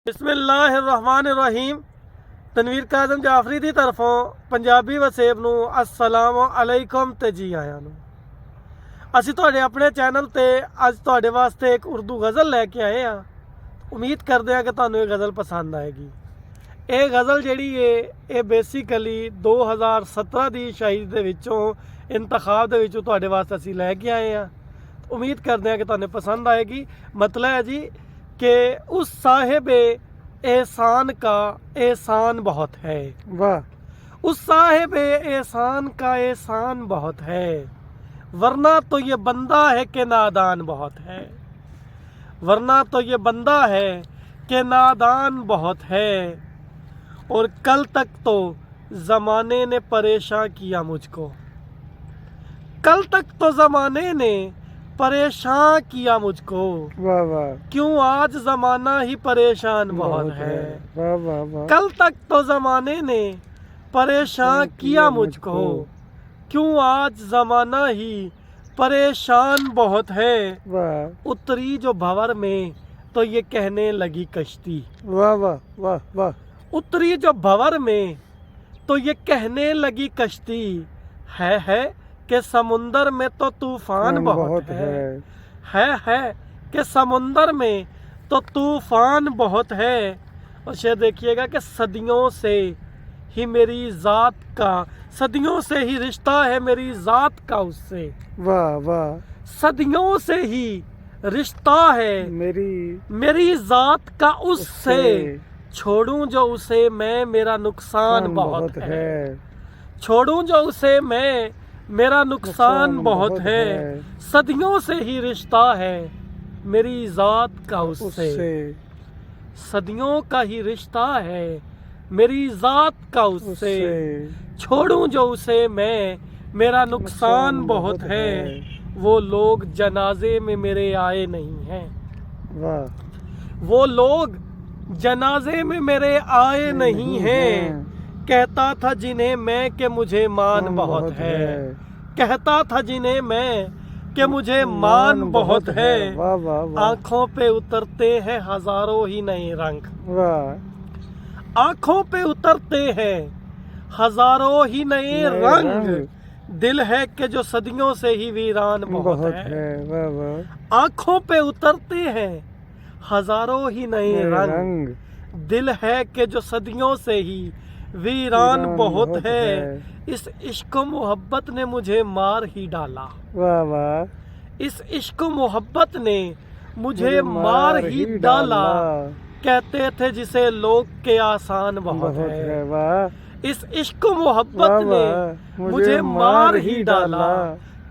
بسم اللہ الرحمن الرحیم تنویر قاسم جعفری دی طرفوں پنجابی وسیب نو السلام علیکم تے جی آیا نو اسی تواڈے اپنے چینل تے اج تواڈے واسطے ایک اردو غزل لے کے آئے ہاں۔ امید کردے ہاں کہ تانوں یہ غزل پسند آئے گی۔ یہ غزل جیڑی ہے یہ بیسیکلی 2017 دی شاعری دے وچوں انتخاب دے وچوں تواڈے واسطے اسی لے کے آئے ہاں۔ امید کردے ہاں کہ تانوں پسند آئے گی۔ مطلب ہے جی کہ اس صاحب احسان کا احسان بہت ہے، واہ، اس صاحب احسان کا احسان بہت ہے، ورنہ تو یہ بندہ ہے کہ نادان بہت ہے، ورنہ تو یہ بندہ ہے کہ نادان بہت ہے، اور کل تک تو زمانے نے پریشان کیا مجھ کو، کل تک تو زمانے نے پریشان کیا مجھ کو، واہ واہ، کیوں آج زمانہ ہی پریشان بہت ہے، واہ واہ واہ، کل تک تو زمانے نے پریشان کیا مجھ کو، کیوں آج زمانہ ہی پریشان بہت ہے، واہ، اتری جو بھور میں تو یہ کہنے لگی کشتی، واہ واہ واہ واہ، اتری جو بھور میں تو یہ کہنے لگی کشتی، ہے کہ سمندر میں تو طوفان بہت ہے کہ سمندر میں تو طوفان بہت ہے، اور شاید دیکھیے گا کہ صدیوں سے ہی میری ذات کا، صدیوں سے ہی رشتہ ہے میری ذات کا اس سے، واہ واہ، صدیوں سے ہی رشتہ ہے میری ذات کا اس سے، چھوڑوں جو اسے میں میرا نقصان بہت ہے، چھوڑوں جو اسے میں میرا نقصان بہت ہے، صدیوں سے ہی رشتہ ہے میری ذات کا اس سے، صدیوں کا ہی رشتہ ہے میری ذات کا اس سے، چھوڑوں جو اسے میں میرا نقصان بہت ہے، وہ لوگ جنازے میں میرے آئے نہیں ہیں، وہ لوگ جنازے میں میرے آئے نہیں ہیں، کہتا تھا جنہیں میں کہ مجھے مان بہت ہے، کہتا تھا جنہیں میں کہ مجھے مان بہت ہے، آنکھوں پہ اترتے ہیں ہزاروں ہی نئے رنگ، آنکھوں پہ اترتے ہیں ہزاروں ہی نئے رنگ، دل ہے کہ جو صدیوں سے ہی ویران بہت ہے، آنکھوں پہ اترتے ہیں ہزاروں ہی نئے رنگ، دل ہے کہ جو صدیوں سے ہی ویران بہت ہے، اس عشق و محبت نے مجھے مار ہی ڈالا، اس عشق و محبت نے مجھے مار ہی ڈالا، کہتے تھے جسے لوگ کہ آسان بہت ہے، اس عشق و محبت نے مجھے مار ہی ڈالا،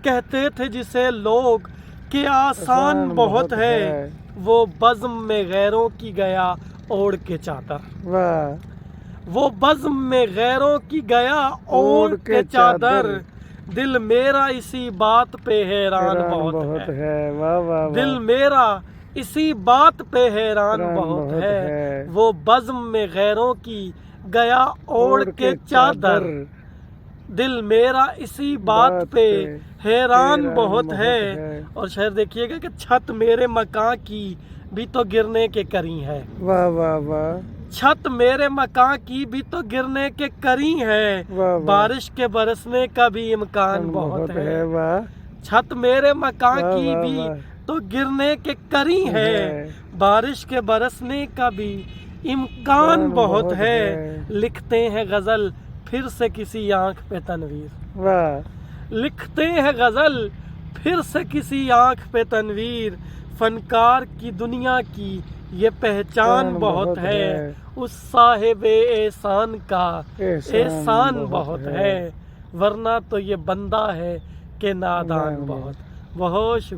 کہتے تھے جسے لوگ کہ آسان بہت ہے، وہ بزم میں غیروں کی گیا اوڑھ کے چادر، وہ بزم میں غیروں کی گیا اوڑھ کے چادر، دل میرا اسی بات پہ حیران بہت ہے، دل میرا اسی بات پہ حیران بہت ہے، وہ بزم میں غیروں کی گیا اوڑھ کے چادر، دل میرا اسی بات پہ حیران بہت ہے، اور شاید دیکھیے گا کہ چھت میرے مکان کی بھی تو گرنے کے قریب ہے، چھت میرے مکان کی بھی تو گرنے کے قریب ہے، بارش کے برسنے کا بھی امکان بہت ہے، چھت میرے مکان کی بھی تو گرنے کے قریب ہے، بارش کے برسنے کا بھی امکان بہت ہے، لکھتے ہیں غزل پھر سے کسی آنکھ پہ تنویر، لکھتے ہیں غزل پھر سے کسی آنکھ پہ تنویر، فنکار کی دنیا کی یہ پہچان بہت ہے، اس صاحب احسان کا احسان بہت ہے، ورنہ تو یہ بندہ ہے کہ نادان بہت شکریہ۔